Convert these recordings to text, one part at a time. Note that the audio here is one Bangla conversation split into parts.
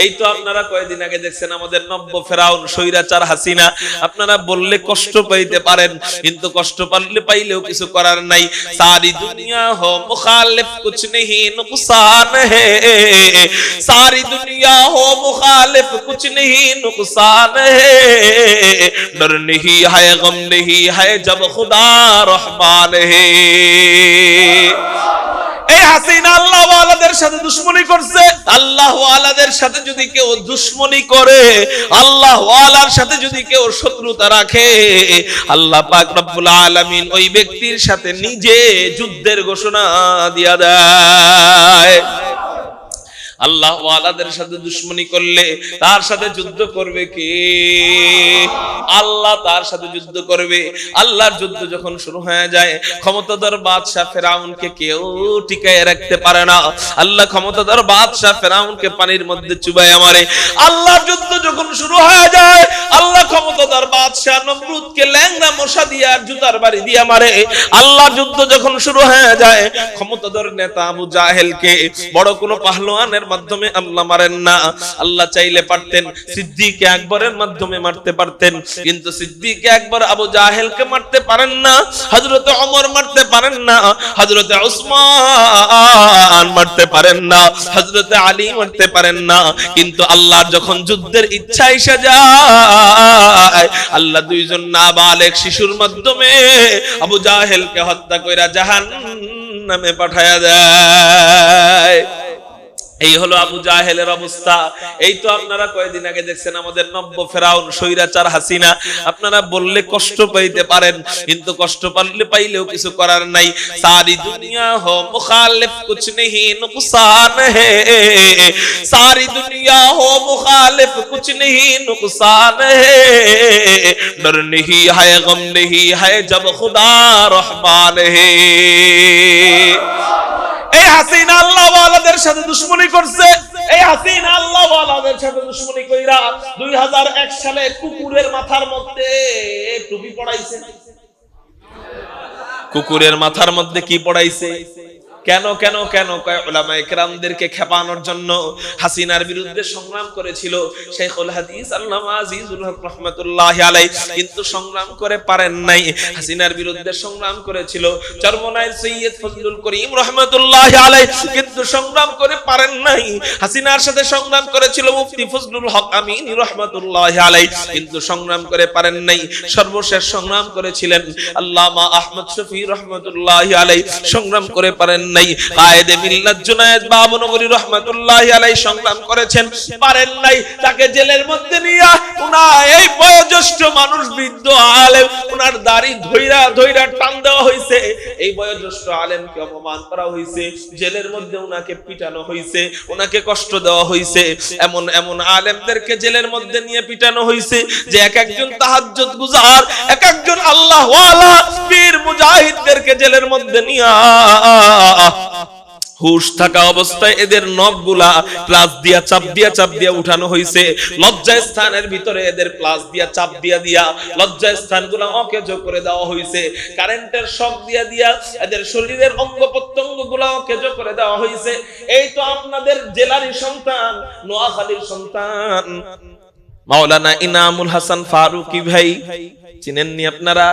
এই তো আপনারা কয়েকদিন আগে দেখছেন আমাদের নব্য ফেরাউন স্বৈরাচার হাসিনা। আপনারা বললে কষ্ট পাইতে পারেন, কিন্তু কষ্ট পাইলেও কিছু করার নাই। সারি দুনিয়া হো মুখালিফ কুছ नहीं नुकसान है, सारी दुनिया हो मुखालिफ कुछ नहीं नुकसान है, डर नहीं है गम नहीं है जब खुदा रहमान है। এই হাসিনা আল্লাহ ওয়ালাদের সাথে দুশমনি করছে। আল্লাহ ওয়ালাদের সাথে যদি কেউ দুশমনি করে, আল্লাহ ওয়ালার সাথে যদি কেউ শত্রুতা রাখে, আল্লাহ পাক রব্বুল আলামিন ওই ব্যক্তির সাথে নিজে যুদ্ধের ঘোষণা দিয়া দেয়। আল্লাহ ওয়ালাদের সাথে দুশমনি করলে তার সাথে যুদ্ধ করবে কে? আল্লাহ তার সাথে যুদ্ধ করবে। আল্লাহর যুদ্ধ যখন শুরু হয়ে যায়, ক্ষমতাধর বাদশা ফেরাউনকে কেউ টিকায় রাখতে পারে না। আল্লাহ ক্ষমতাধর বাদশা ফেরাউনকে পানির মধ্যে চুবাইয়া মারে। আল্লাহর যুদ্ধ যখন শুরু হয়ে যায়, আল্লাহ ক্ষমতাধর বাদশা নমরুদকে ল্যাংড়া মশা দিয়া জুতার বাড়ি দিয়া মারে। আল্লাহর যুদ্ধ যখন শুরু হয়ে যায়, ক্ষমতাধর নেতা আবু জাহেলকে বড় কোনো পাহলোয়ানের মাধ্যমে আল্লাহ মারেন না। আল্লাহ চাইলে পারতেন সিদ্দিক আকবরের মাধ্যমে মারতে পারতেন, কিন্তু সিদ্দিক আকবর আবু জাহেলকে মারতে পারেন না, হযরত ওমর মারতে পারেন না, হযরত উসমান মারতে পারেন না, হযরত আলী মারতে পারেন না। কিন্তু আল্লাহর যখন যুদ্ধের ইচ্ছা এসে যায়, আল্লাহ দুইজন নাবালেগ শিশুর মাধ্যমে আবু জাহেলকে হত্যা কইরা জাহান্নামে পাঠায়া দেয়। এই হলো আবু জাহেলের অবস্থা। এই তো আপনারা কয়েকদিন আগে দেখছেন আমাদের নব্য ফেরাউন স্বৈরাচার হাসিনা। আপনারা বললে কষ্ট পাইতে পারেন, কিন্তু কষ্ট পাইলেও কিছু করার নাই। সারি দুনিয়া হো মুখালিফ কুছ नहीं नुकसान है, सारी दुनिया हो मुखालिफ कुछ नहीं नुकसान है, डर नहीं है गम नहीं है जब खुदा रहमान है। এই হাসিনা আল্লাহ ওয়ালাদের সাথে দুশমনি করছে। এই হাসিনা আল্লাহ ওয়ালাদের সাথে দুশমনি কইরা 2001 সালে কুকুরের মাথার মধ্যে টুপি পড়াইছে। কুকুরের মাথার মধ্যে কি পড়াইছে? কেন কেন কেন? উলামায়ে কেরামদেরকে খেপানোর জন্য হাসিনার বিরুদ্ধে সংগ্রাম করেছিল শাইখুল হাদিস আল্লামা আজিজুল হক রাহমাতুল্লাহি আলাইহি, কিন্তু সংগ্রাম করে পারেন নাই। হাসিনার বিরুদ্ধে সংগ্রাম করেছিল চরমনায়ের সৈয়দ ফজলুল করিম রাহমাতুল্লাহি আলাইহি, কিন্তু সংগ্রাম করে পারেন নাই। হাসিনার সাথে সংগ্রাম করেছিল মুফতি ফজলুল হক আমিনী রাহমাতুল্লাহি আলাইহি, কিন্তু সংগ্রাম করে পারেন নাই। সর্বশেষ সংগ্রাম করেছিলেন আল্লামা আহমদ শফি রাহমাতুল্লাহি আলাইহি, সংগ্রাম করে পারেন নাই। কায়েদে মিল্লাত জুনায়েদ বাবনগরী রাহমাতুল্লাহি আলাইহি সংগ্রাম করেছেন, পারেন নাই। তাকে জেলের মধ্যে নিয়া এই বয়োজ্যেষ্ঠ মানুষ বৃদ্ধ আলেম, ওনার দাড়ি ধইরা টান দেওয়া হয়েছে। এই বয়োজ্যেষ্ঠ আলেমকে অপমান করা হয়েছে, জেলের মধ্যে ওনাকে পিটানো হয়েছে, ওনাকে কষ্ট দেওয়া হয়েছে। এমন এমন আলেমদেরকে জেলের মধ্যে নিয়ে পিটানো হয়েছে যে এক একজন তাহাজ্জুদ গুজার, এক একজন আল্লাহ ওয়ালা পীর মুজাহিদদেরকে জেলের মধ্যে নিয়া হুশ থাকা অবস্থায় এদের নখগুলা প্লাস দিয়া চাপ দিয়া উঠানো হয়েছে। লজ্জা স্থানের ভিতরে এদের প্লাস দিয়া চাপ দিয়া লজ্জা স্থানগুলা অকেজো করে দেওয়া হয়েছে। কারেন্টের শক দিয়া এদের শরীরের অঙ্গ প্রত্যঙ্গগুলা অকেজো করে দেওয়া হয়েছে। এই তো আপনাদের জেলারই সন্তান, নোয়াখালীর সন্তান মাওলানা ইনামুল হাসান ফারুকি ভাই, চিনেননি আপনারা?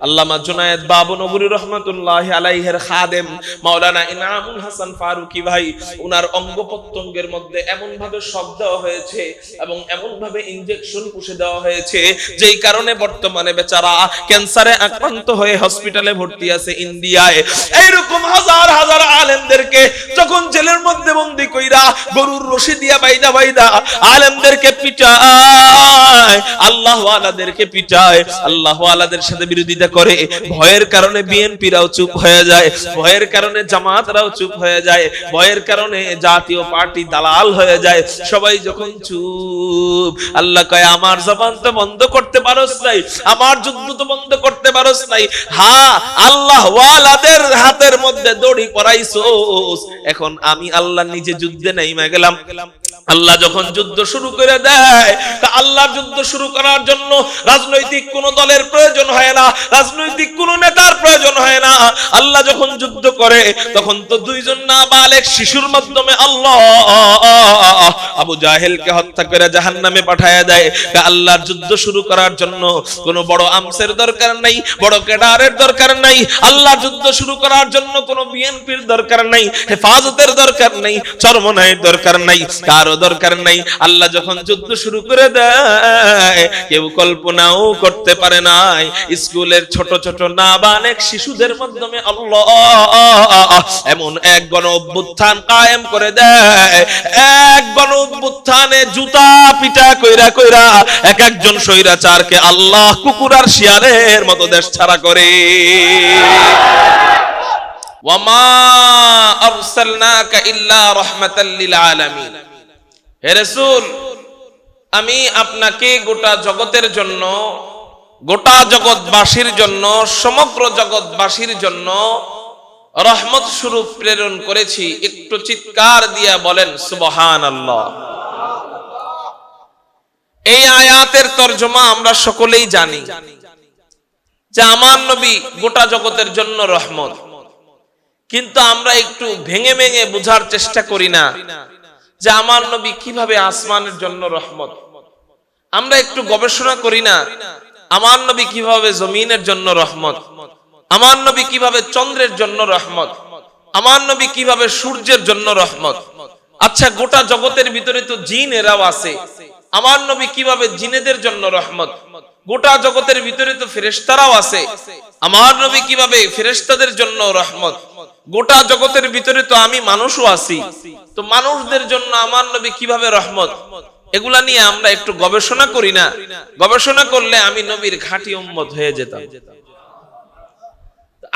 আল্লামা জুনায়েদ বাবনগরী রাহমাতুল্লাহি আলাইহির খাদেম মাওলানা ইনামুল হাসান ফারুকি ভাই, উনার অঙ্গ প্রত্যঙ্গের মধ্যে এমন ভাবে শক দেওয়া হয়েছে এবং এমন ভাবে ইনজেকশন পুষে দেওয়া হয়েছে যেই কারণে বর্তমানে বেচারা ক্যান্সারে আক্রান্ত হয়ে হসপিটালে ভর্তি আছে ইন্ডিয়ায়। এইরকম হাজার হাজার আলেমদেরকে যখন জেলের মধ্যে বন্দী কইরা গরুর রশি দিয়া বাইদা আলেমদেরকে পিটায়, আল্লাহ ওয়ালাদেরকে পিটায়, আল্লাহ ওয়ালাদের সাথে বিরোধিতা করে, ভয়ের কারণে বিএনপিরাও চুপ হয়ে যায়, ভয়ের কারণে জামাতরাও চুপ হয়ে যায়, ভয়ের কারণে জাতীয় পার্টি দালাল হয়ে যায়। সবাই যখন চুপ, আল্লাহ কয় আমার জবান তো বন্ধ করতে পারোস নাই, আমার যুদ্ধ তো বন্ধ করতে পারোস নাই। হ্যাঁ, আল্লাহ ওয়ালাদের হাতের মধ্যে দড়ি পরাইছোস, এখন আমি আল্লাহ নিজে যুদ্ধে নেমে গেলাম। আল্লাহ যখন যুদ্ধ শুরু করে দেয়, তা আল্লাহর যুদ্ধ শুরু করার জন্য রাজনৈতিক কোন দলের প্রয়োজন হয় না, রাজনৈতিক কোন নেতার প্রয়োজন হয় না। আল্লাহ যখন যুদ্ধ করে তখন তো দুইজন নাবালেগ শিশুর মাধ্যমে আল্লাহ আবু জাহেলকে হত্যা করে জাহান্নামে পাঠায় দেয়। আল্লাহর যুদ্ধ শুরু করার জন্য কোনো বড় আমসের দরকার নাই, বড় ক্যাডারের দরকার নাই। আল্লাহর যুদ্ধ শুরু করার জন্য কোনো বিএনপির দরকার নাই, হেফাজতের দরকার নাই, চরমনাইয়ের দরকার নাই, কারো দরকার নাই। আল্লাহ যখন যুদ্ধ শুরু করে দেয়, কেউ কল্পনাও করতে পারে নাই স্কুলের ছোট ছোট নাবালেগ শিশুদের মাধ্যমে আল্লাহ এমন এক গণ অভ্যুত্থান কায়েম করে দেয়। এক গণ অভ্যুত্থানে জুতা পিটা কইরা কইরা এক একজন স্বৈরাচারকে আল্লাহ কুকুর আর শিয়ালের মতো দেশ ছাড়া করে। ওয়ামা আরসালনাকা ইল্লা রাহমাতাল লিল আলামিন। হে রাসূল, আমি আপনাকে গোটা জগতের জন্য, গোটা জগৎবাসীর জন্য, সমগ্র জগৎবাসীর জন্য রহমত স্বরূপ প্রেরণ করেছি। একটু চিৎকার দিয়া বলেন সুবহানাল্লাহ। এই আয়াতের তরজমা আমরা সকলেই জানি যে আমার নবী গোটা জগতের জন্য রহমত, কিন্তু আমরা একটু ভেঙে ভেঙে বোঝার চেষ্টা করি না যে আমার নবী কিভাবে আসমানের জন্য রহমত। আমরা একটু গবেষণা করি না আমার নবী কিভাবে জমিনের জন্য রহমত, আমার নবী কিভাবে চন্দ্রের জন্য রহমত, আমার নবী কিভাবে সূর্যের জন্য রহমত। আচ্ছা, গোটা জগতের ভিতরে তো জিন এরাও আছে, আমার নবী কিভাবে জিনেদের জন্য রহমত। গোটা জগতের ভিতরে তো ফেরেশতারাও আছে, আমার নবী কিভাবে ফেরেশতাদের জন্য রহমত। গোটা জগতের ভিতরে তো আমি মানুষও আছি, তো মানুষদের জন্য আমার নবী কিভাবে রহমত। এগুলা নিয়ে আমরা একটু গবেষণা করি না? গবেষণা করলে আমি নবীর খাঁটি উম্মত হয়ে যেতাম।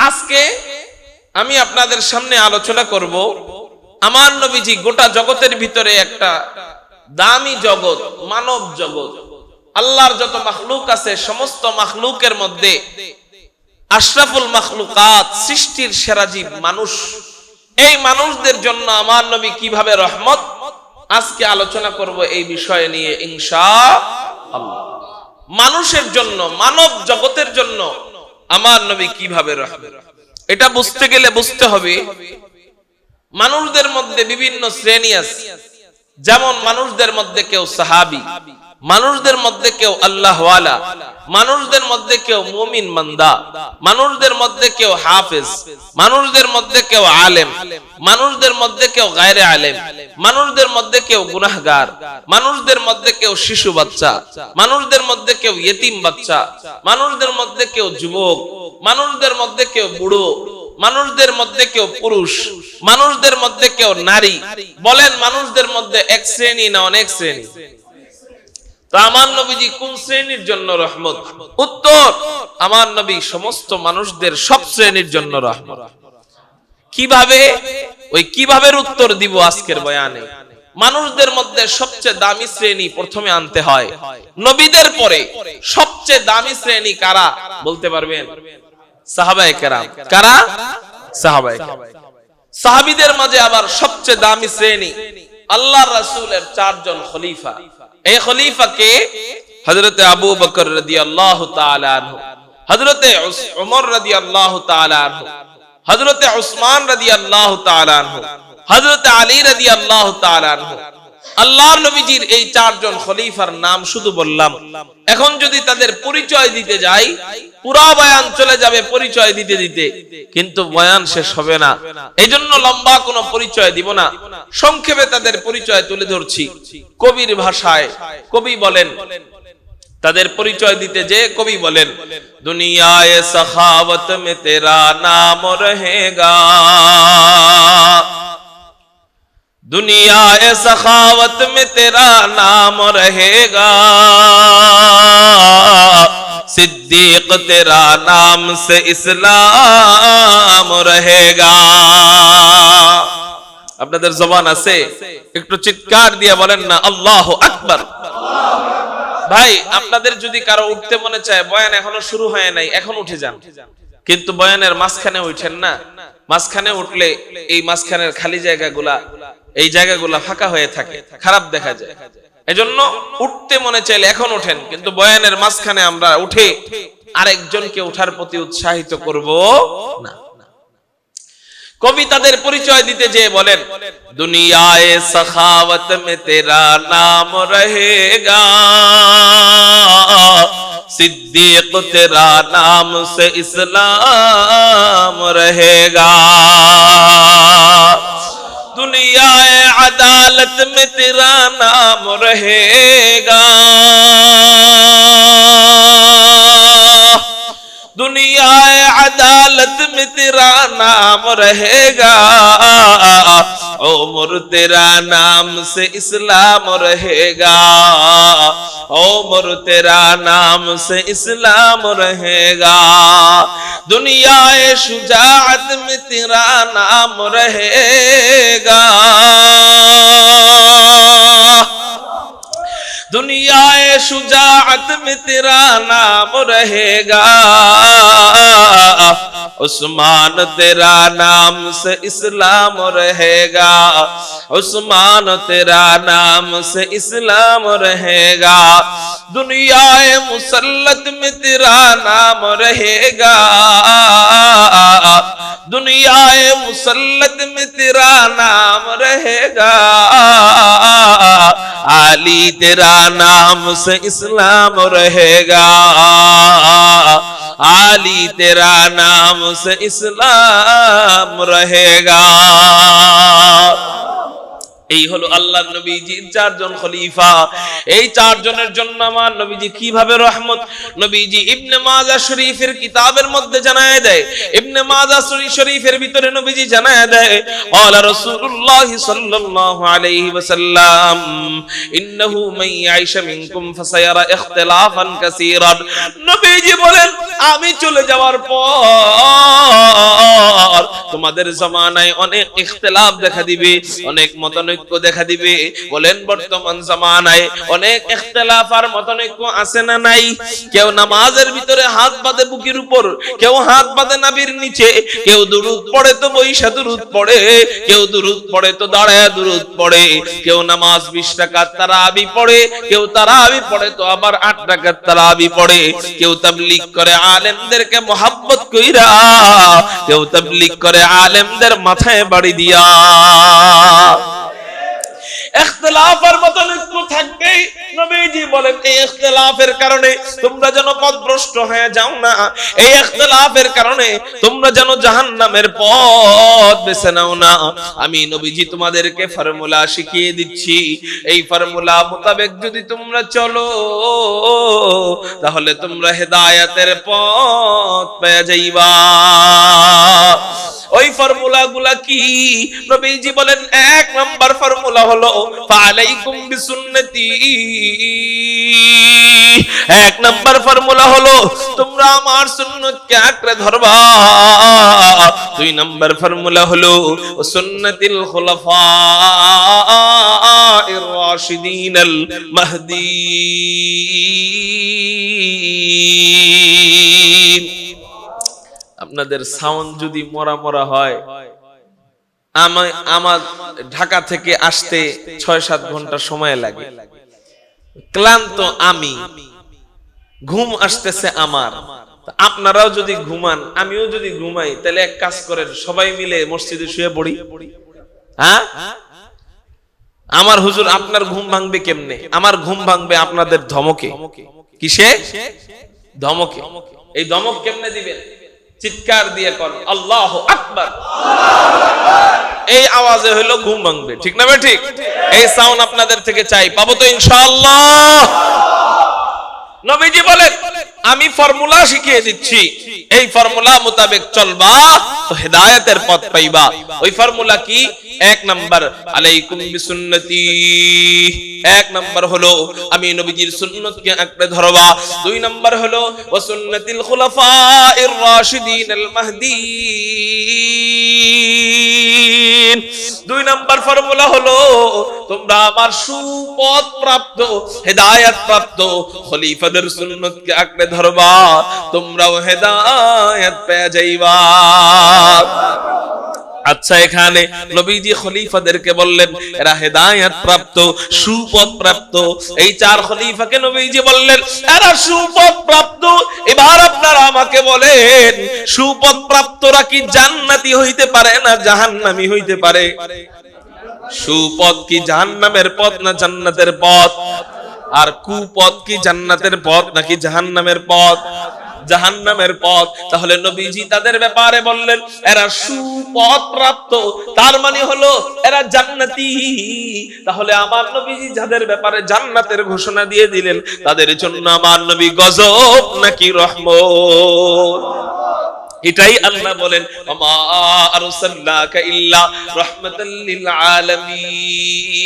আজকে আমি আপনাদের সামনে আলোচনা করব আমার নবীজি গোটা জগতের ভিতরে একটা দামি জগৎ, মানব জগৎ। আল্লাহর যত মাখলুক আছে সমস্ত মাখলুকের মধ্যে আশরাফুল মাখলুকাত, সৃষ্টির সেরা জীব মানুষ। এই মানুষদের জন্য আমার নবী কিভাবে রহমত, আজকে আলোচনা করব এই বিষয় নিয়ে ইনশাআল্লাহ। মানুষের জন্য, মানব জগতের জন্য আমার নবী কিভাবে রহমত। এটা বুঝতে গেলে বুঝতে হবে মানুষদের মধ্যে বিভিন্ন শ্রেণী আছে। যেমন মানুষদের মধ্যে কেউ সাহাবী, মানুষদের মধ্যে কেউ আল্লাহওয়ালা, মানুষদের মধ্যে কেউ মুমিন বান্দা, মানুষদের মধ্যে কেউ হাফেজ, মানুষদের মধ্যে কেউ আলেম, মানুষদের মধ্যে কেউ গায়রে আলেম, মানুষদের মধ্যে কেউ গুনাহগার, মানুষদের মধ্যে কেউ শিশু বাচ্চা, মানুষদের মধ্যে কেউ ইয়েতিম বাচ্চা, মানুষদের মধ্যে কেউ যুবক, মানুষদের মধ্যে কেউ বুড়ো, মানুষদের মধ্যে কেউ পুরুষ, মানুষদের মধ্যে কেউ নারী। বলেন, মানুষদের মধ্যে এক শ্রেণী না অনেক শ্রেণী? তো আমার নবীজি কোন শ্রেণীর জন্য রহমত? উত্তর, আমার নবী সমস্ত মানুষদের সব শ্রেণীর জন্য রহমত। কিভাবে? ওই কিভাবে উত্তর দিব আজকের বয়ানে। মানুষদের মধ্যে সবচেয়ে দামি শ্রেণী প্রথমে আনতে হয়। নবীদের পরে সবচেয়ে দামি শ্রেণী কারা বলতে পারবেন? সাহাবায়ে কেরাম। কারা? সাহাবায়ে কেরাম। সাহাবীদের মাঝে আবার সবচেয়ে দামি শ্রেণী আল্লাহর রাসূলের চারজন খলিফা। এই খলিফাকে হযরতে আবু বকর রাদিয়াল্লাহু তাআলা আনহু, হযরতে ওমর রাদিয়াল্লাহু তাআলা আনহু, হযরতে উসমান রাদিয়াল্লাহু তাআলা আনহু, হযরতে আলী রাদিয়াল্লাহু তাআলা আনহু। আল্লাহর নবীজির এই চারজন খলিফার নাম শুধু বললাম। এখন যদি তাদের পরিচয় দিতে যাই, পুরা বয়ান চলে যাবে পরিচয় দিতে দিতে, কিন্তু বয়ান শেষ হবে না। এইজন্য লম্বা কোনো পরিচয় দিব না, সংক্ষেপে তাদের পরিচয় তুলে ধরছি। কবির ভাষায় কবি বলেন, তাদের পরিচয় দিতে যে কবি বলেন, দুনিয়ায়ে সখাওয়াত মে তেরা নাম রহেগা, दुनिया सखावत में तेरा नाम रहेगा, सिद्दीक तेरा नाम से इस्लाम रहेगा। আপনাদের জবান আছে? একটু চিৎকার দিয়ে বলেন না আল্লাহু আকবার। ভাই, আপনাদের যদি কারো উঠতে মনে চায়, বয়ান এখনো শুরু হয় নাই, এখন উঠে যান, কিন্তু বয়ানের মাঝখানে উঠেন না। মাঝখানে উঠলে এই মাঝখানের খালি জায়গাগুলা, এই জায়গাগুলা ফাঁকা হয়ে থাকে, খারাপ দেখা যায়। এজন্য উঠতে মনে চাইলে এখন ওঠেন, কিন্তু বয়ানের মাঝখানে আমরা উঠে আরেকজনকে ওঠার প্রতি উৎসাহিত করব না। কবি তাদের পরিচয় দিতে যেয়ে বলেন, দুনিয়ায়ে সখাওয়াত মে তেরা নাম রহেগা, सिद्दीक तेरा नाम से इस्लाम रहेगा, दुनियाए अदालत में तेरा नाम रहेगा, दुनियाए अदालत में तेरा नाम रहेगा, उम्र तेरा नाम से इस्लाम रहेगा, उम्र तेरा नाम से इस्लाम रहेगा, दुनियाए शुजाअत में तेरा नाम रहेगा, दुनियाए शुजाअत में तेरा नाम रहेगा, उस्मान तेरा नाम से इस्लाम रहेगा, उस्मान तेरा नाम से इस्लाम रहेगा, दुनियाए मुसल्लत में तेरा नाम रहेगा, दुनियाए मुसल्लत में तेरा नाम रहेगा, आली तेरा नाम से इस्लाम रहेगा, आली तेरा नाम से इस्लाम रहेगा। এই হলো আল্লাহর নবীজির চারজন খলিফা। এই চারজনের জন্য আমার নবীজি কিভাবে রহমত, নবীজি ইবনে মাজাহ শরীফের কিতাবের মধ্যে জানায় দেয়, ইবনে মাজাহ শরীফের ভিতরে নবীজি জানায় দেয়, ক্বালা রাসূলুল্লাহ সাল্লাল্লাহু আলাইহি ওয়াসাল্লাম, ইন্নাহু মান ইয়াইশ মিনকুম ফাসায়ারা ইখতিলাফান কাসীরান। নবীজি বলেন, আমি চলে যাওয়ার পর তোমাদের জামানায় অনেক ইখতিলাফ দেখা দিবে, অনেক মতানৈক্য দেখা দিবে। বলেন, বর্তমান জামানায় অনেক ইখতিলাফ আর মতানৈক্য আছে না নাই? কেউ নামাজের ভিতরে হাত বাঁধে বুকের উপর, কেউ হাত বাঁধে নাভির নিচে, কেউ দুরূদ পড়ে তো বইসা দুরূদ পড়ে, কেউ দুরূদ পড়ে তো দাঁড়ায় দুরূদ পড়ে, কেউ নামাজ 20 রাকাত তারাবি পড়ে, কেউ তারাবি পড়ে তো আবার 8 রাকাত তারাবি পড়ে, কেউ তাবলীগ করে আলেমদেরকে মোহাব্বত কইরা, কেউ তাবলীগ করে আলেমদের মাথায় বাড়ি দিয়া। ইখতিলাফ আর মতানৈক্য থাকবেই। নবীজি বলেন, এই ইখতিলাফের কারণে তোমরা যেন পথভ্রষ্ট হয়ে যাও না, এই ইখতিলাফের কারণে তোমরা যেন জাহান্নামের পথ বেছে নাও না। আমি নবীজি তোমাদেরকে ফর্মুলা শিখিয়ে দিচ্ছি, এই ফর্মুলা মোতাবেক যদি তোমরা চলো তাহলে তোমরা হেদায়েতের পথ পেয়ে যাইবা। ওই ফর্মুলা গুলা কি? নবীজি বলেন, 1 নাম্বার ফর্মুলা হলো ফালাইকুম বিসুন্নতি। 1 নাম্বার ফর্মুলা হলো তোমরা আমার সুন্নতকে আঁকড়ে ধরবা। 2 নাম্বার ফর্মুলা হলো সুন্নাতিল খুলাফায়ে রাশিদিনাল মাহদীন। আপনাদের সাউন্ড যদি মরা মরা হয়, আমার ঢাকা থেকে আসতে 6-7 ঘন্টা সময় লাগে, ক্লান্ত আমি, ঘুম আসতেছে আমার। আপনারাও যদি ঘুমান, আমিও যদি ঘুমাই, তাহলে এক কাজ করেন, সবাই মিলে মসজিদে শুয়ে পড়ি। হ্যাঁ, আমার হুজুর, আপনার ঘুম ভাঙবে কেমনে? আমার ঘুম ভাঙবে আপনাদের ধমকে। কিসে? ধমকে। এই ধমক কেমনে দিবেন? চিৎকার দিয়ে করেন আল্লাহু আকবার। এই আওয়াজে হলো ঘুম ভাঙবে, ঠিক না ভাই? ঠিক। এই সাউন্ড আপনাদের থেকে চাই, পাবো তো ইনশাআল্লাহ। নবীজি বলেন, আমি ফর্মুলা শিখিয়ে দিচ্ছি, এই ফর্মুলা মোতাবেক চলবা তো হেদায়েতের পথ পাইবা। ওই ফর্মুলা কি? 1 নাম্বার আলাইকুম বিসুন্নতি। 1 নাম্বার হলো আমি নবীজির সুন্নতকে আঁকড়ে ধরবা। 2 নাম্বার হলো ওয়া সুন্নাতিল খুলাফায়ের রাশিদিনাল মাহদীন। 2 নাম্বার ফর্মুলা হলো তোমরা আমার সুপথ প্রাপ্ত, হেদায়েত প্রাপ্ত খলিফাদের সুন্নতকে আঁকড়ে ধরবা, তোমরাও হেদায়েত পেয়ে যাইবা। আচ্ছা, এখানে নবীজি খলিফাদেরকে বললেন এরা হেদায়েত প্রাপ্ত, সুপথ প্রাপ্ত। এই চার খলিফাকে নবীজি বললেন এরা সুপথ প্রাপ্ত। এবার আপনারা আমাকে বলেন, সুপথ প্রাপ্তরা কি জান্নাতি হইতে পারে না জাহান্নামী হইতে পারে? সুপথ কি জাহান্নামের পথ না জান্নাতের পথ? আর কুপথ কি জান্নাতের পথ নাকি জাহান্নামের পথ? জাহান্নামের পথ। তাহলে নবীজি তাদের ব্যাপারে বললেন এরা সুপথ প্রাপ্ত, তার মানে হলো এরা জান্নাতি। তাহলে আমার নবীজি যাদের ব্যাপারে জান্নাতের ঘোষণা দিয়ে দিলেন, তাদের জন্য আমার নবী গজব নাকি রহমত? এটাই আল্লাহ বলেন ওমা আরসালনাকা ইল্লা রাহমাতাল লিল আলামিন।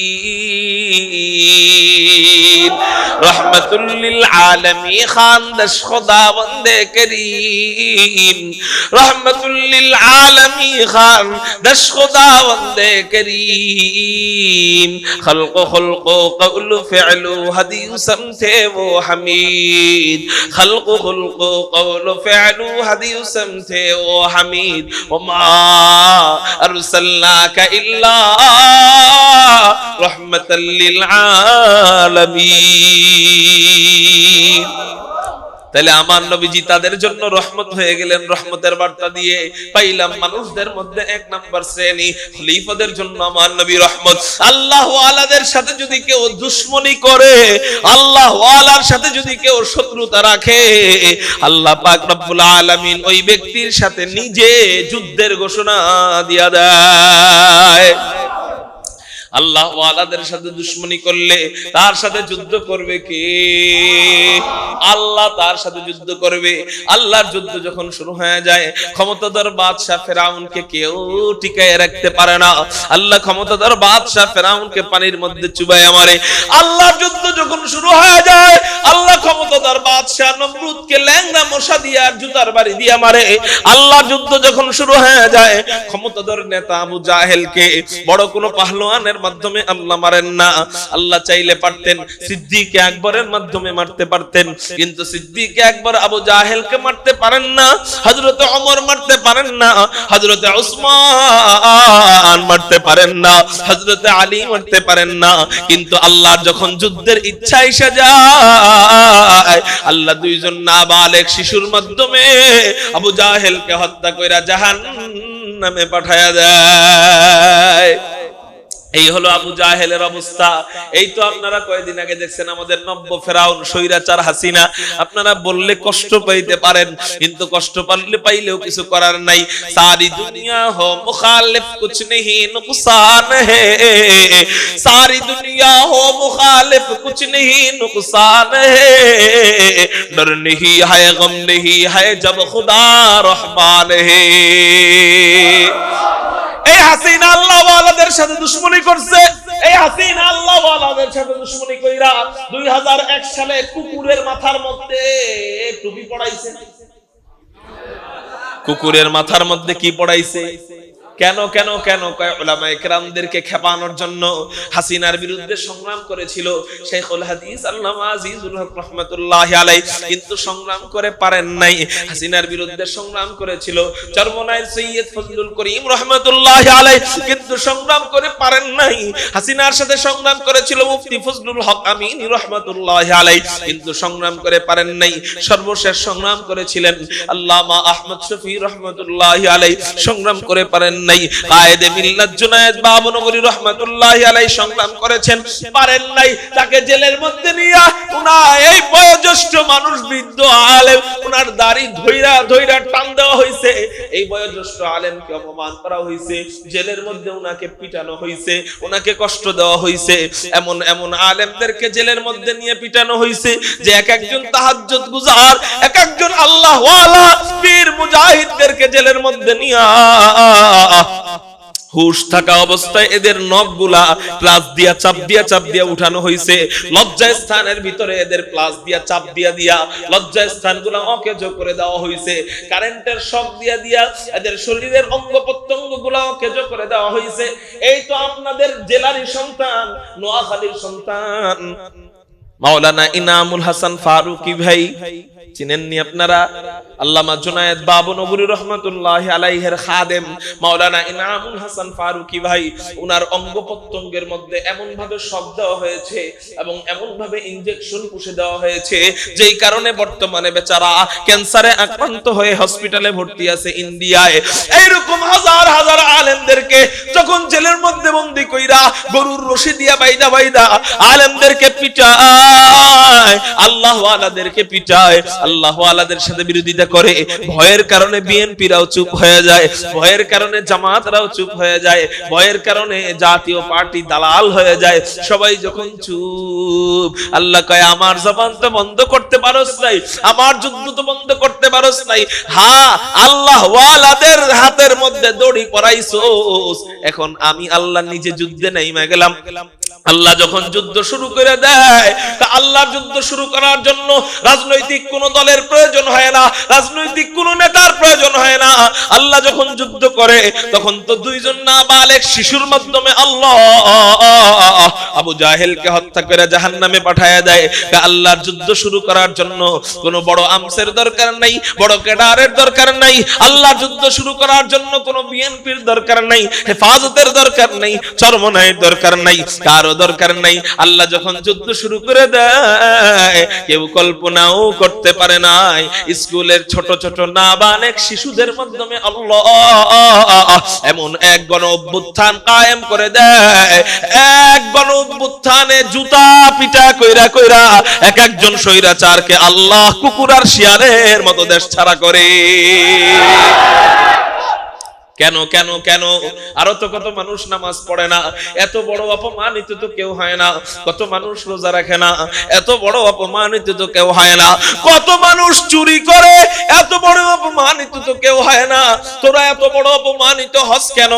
রাহমাতুল লিল আলামিন খান দশ খোদাবন্দে করিম। রাহমাতুল লিল আলামিন খান দশ খোদাবন্দে করিম। খলকো খলকো কওলু ফি'লু হাদিউ সমথে वो हमीद। खल्क़ु खुल्क़ु कौलु फ़िअलु हदीउ समथे वो हमीद। वमा अरसलनाका इल्ला रहमतल लिल आलमीन। তাহলে আমার নবীজি তাদের জন্য রহমত হয়ে গেলেন। রহমতের বার্তা দিয়ে পাইলাম মানুষদের মধ্যে এক নাম্বার শ্রেণী খলিফাদের জন্য আমার নবী রহমত। আল্লাহ ওয়ালাদের সাথে যদি কেউ দুশমনি করে, আল্লাহ ওয়ালার সাথে যদি কেউ শত্রুতা রাখে, আল্লাহ পাক রব্বুল আলামিন ওই ব্যক্তির সাথে নিজে যুদ্ধের ঘোষণা দিয়া দেয়। আল্লাহ ওয়ালাদের সাথে দুশমনি করলে তার সাথে যুদ্ধ করবে কে? আল্লাহ তার সাথে যুদ্ধ করবে। আল্লাহর যুদ্ধ যখন শুরু হয়ে যায়, ক্ষমতাধর বাদশা ফেরাউনকে কেউ টিকায় রাখতে পারে না। আল্লাহ ক্ষমতাধর বাদশা ফেরাউনকে পানির মধ্যে চুবাইয়া মারে। আল্লাহর যুদ্ধ যখন শুরু হয়ে যায়, আল্লাহ ক্ষমতাধর বাদশা নমরুদকে ল্যাংড়া মশা দিয়া জুতার বাড়ি দিয়া মারে। আল্লাহর যুদ্ধ যখন শুরু হয়ে যায়, ক্ষমতাধর নেতা আবু জাহেলকে বড় কোনো পাহলোয়ানের মাধ্যমে আল্লাহ মারেন না। আল্লাহ চাইলে পারতেন সিদ্দিক আকবরের মাধ্যমে মারতে পারতেন, কিন্তু সিদ্দিক আকবর আবু জাহেলকে মারতে পারেন না, হযরত ওমর মারতে পারেন না, হযরত উসমান মারতে পারেন না, হযরত আলী মারতে পারেন না। কিন্তু আল্লাহর যখন যুদ্ধের ইচ্ছা এসে যায়, আল্লাহ দুইজন নাবালেগ শিশুর মাধ্যমে আবু জাহেলকে হত্যা কইরা জাহান্নামে পাঠায়া দেয়। এই হলো আবু জাহেলের অবস্থা। এই তো আপনারা কয়েকদিন আগে দেখছেন আমাদের নব্য ফেরাউন স্বৈরাচার হাসিনা। আপনারা বললে কষ্ট পাইতে পারেন, কিন্তু কষ্ট পাইলেও কিছু করার নাই। সারি দুনিয়া হো মুখালিফ কুছ নেহি নুকসান হে, সারি দুনিয়া হো মুখালিফ কুছ নেহি নুকসান হে, ডর নেহি হায় গম নেহি হায় জব খুদা রহমান হে। এই হাসিনা আল্লাহ ওয়ালাদের সাথে দুশমনি করছে। এই হাসিনা আল্লাহ ওয়ালাদের সাথে দুশমনি কইরা 2001 সালে কুকুরের মাথার মধ্যে টুপি পড়াইছে। কুকুরের মাথার মধ্যে কি পড়াইছে? কেন কেন কেন? উলামায়ে কেরামদেরকে খেপানোর জন্য হাসিনার বিরুদ্ধে সংগ্রাম করেছিল শাইখুল হাদিস আল্লামা আজিজুল হক রাহমাতুল্লাহি আলাইহি, কিন্তু সংগ্রাম করে পারেন নাই। হাসিনার বিরুদ্ধে সংগ্রাম করেছিল চরমনায়ের সৈয়দ ফজলুল করিম রাহমাতুল্লাহি আলাইহি, কিন্তু সংগ্রাম করে পারেন নাই। হাসিনার সাথে সংগ্রাম করেছিল মুফতি ফজলুল হক আমিন রাহমাতুল্লাহি আলাইহি, কিন্তু সংগ্রাম করে পারেন নাই। সর্বশেষ সংগ্রাম করেছিলেন আল্লামা আহমদ শফি রাহমাতুল্লাহি আলাইহি, সংগ্রাম করে পারেন নাই। কায়েদে মিল্লাত জুনায়েদ বাবনগরী রাহমাতুল্লাহি আলাইহি সংগ্রাম করেছেন, পারেন নাই। তাকে জেলের মধ্যে নিয়া উনার এই বয়োজ্যেষ্ঠ মানুষ, বৃদ্ধ আলেম, উনার দাড়ি ধইরা ধইরা টান দেওয়া হইছে। এই বয়োজ্যেষ্ঠ আলেমকে অপমান করা হইছে, জেলের মধ্যে উনাকে পিটানো হইছে, উনাকে কষ্ট দেওয়া হইছে। এমন এমন আলেমদেরকে জেলের মধ্যে নিয়ে পিটানো হইছে যে এক একজন তাহাজ্জুদ গুজার, এক একজন আল্লাহ ওয়ালা পীর মুজাহিদদেরকে জেলের মধ্যে নিয়া হুশ থাকা অবস্থায় এদের নখগুলা প্লাস দিয়া চাপ দিয়া উঠানো হইছে। লজ্জা স্থানের ভিতরে এদের প্লাস দিয়া চাপ দিয়া লজ্জা স্থানগুলা অকেজো করে দেওয়া হইছে। কারেন্টের শক দিয়া এদের শরীরের অঙ্গ প্রত্যঙ্গগুলা অকেজো করে দেওয়া হইছে। এই তো আপনাদের জেলারই সন্তান, নোয়াখালীর সন্তান মাওলানা ইনামুল হাসান ফারুকী ভাই চিনেননি আপনারা? আল্লামা জুনায়েদ বাবনগরী রহমাতুল্লাহি আলাইহির খাদেম মাওলানা ইনামুল হাসান ফারুকী ভাই, উনার অঙ্গ প্রত্যঙ্গের মধ্যে এমন ভাবে শক দেওয়া হয়েছে এবং এমন ভাবে ইনজেকশন পুষে দেওয়া হয়েছে যেই কারণে বর্তমানে বেচারা ক্যান্সারে আক্রান্ত হয়ে হসপিটালে ভর্তি আছে ইন্ডিয়ায়। এইরকম হাজার হাজার আলেমদেরকে যখন জেলের মধ্যে বন্দী কইরা গরুর রশি দিয়া বাইদা বাইদা আলেমদেরকে পিটায়, আল্লাহ ওয়ালাদেরকে পিটায়, আল্লাহ ওয়ালাদের সাথে বিরোধিতা করে, ভয়ের কারণে বিএনপিরাও চুপ হয়ে যায়, ভয়ের কারণে জামাতরাও চুপ হয়ে যায়, ভয়ের কারণে জাতীয় পার্টি দালাল হয়ে যায়। সবাই যখন চুপ, আল্লাহ কয় আমার জবান তো বন্ধ করতে পারোস নাই, আমার যুদ্ধ তো বন্ধ করতে পারোস নাই। হ্যাঁ, আল্লাহ ওয়ালাদের হাতের মধ্যে দড়ি পরাইছোস, এখন আমি আল্লাহ নিজে যুদ্ধে নেমে গেলাম। আল্লাহ যখন যুদ্ধ শুরু করে দেয়, তা আল্লাহর যুদ্ধ শুরু করার জন্য রাজনৈতিক কোন দলের প্রয়োজন হয় না, রাজনৈতিক কোন নেতার প্রয়োজন হয় না। আল্লাহ যখন যুদ্ধ করে তখন তো দুইজন নাবালেগ শিশুর মাধ্যমে আল্লাহ আবু জাহেলকে হত্যা করে জাহান্নামে পাঠায় দেয়। আল্লাহর যুদ্ধ শুরু করার জন্য কোন বড় আমসের দরকার নাই, বড় কেডারের দরকার নাই। আল্লাহর যুদ্ধ শুরু করার জন্য কোন বিএনপির দরকার নাই, হেফাজতের দরকার নাই, চরমনাইয়ের দরকার নাই, কারো দরকার নাই। আল্লাহ যখন যুদ্ধ শুরু করে দেয়, কেউ কল্পনাও করতে পারে নাই স্কুলের ছোট ছোট নাবালেগ শিশুদের মাধ্যমে আল্লাহ এমন এক গণ অভ্যুত্থান কায়েম করে দেয়, এক গণ অভ্যুত্থানে জুতা পিটা কইরা কইরা এক একজন স্বৈরাচারকে আল্লাহ কুকুর আর শিয়ালের মতো দেশ ছাড়া করে। কেন কেন কেন? আরো তো কত মানুষ নামাজ পড়ে না, এত বড় অপমানিত তো কেউ হয় না। কত মানুষ রোজা রাখে না, এত বড় অপমানিত তো কেউ হয় না। কত মানুষ চুরি করে, এত বড় অপমানিত তো কেউ হয় না। তোরা এত বড় অপমানিত হস কেন?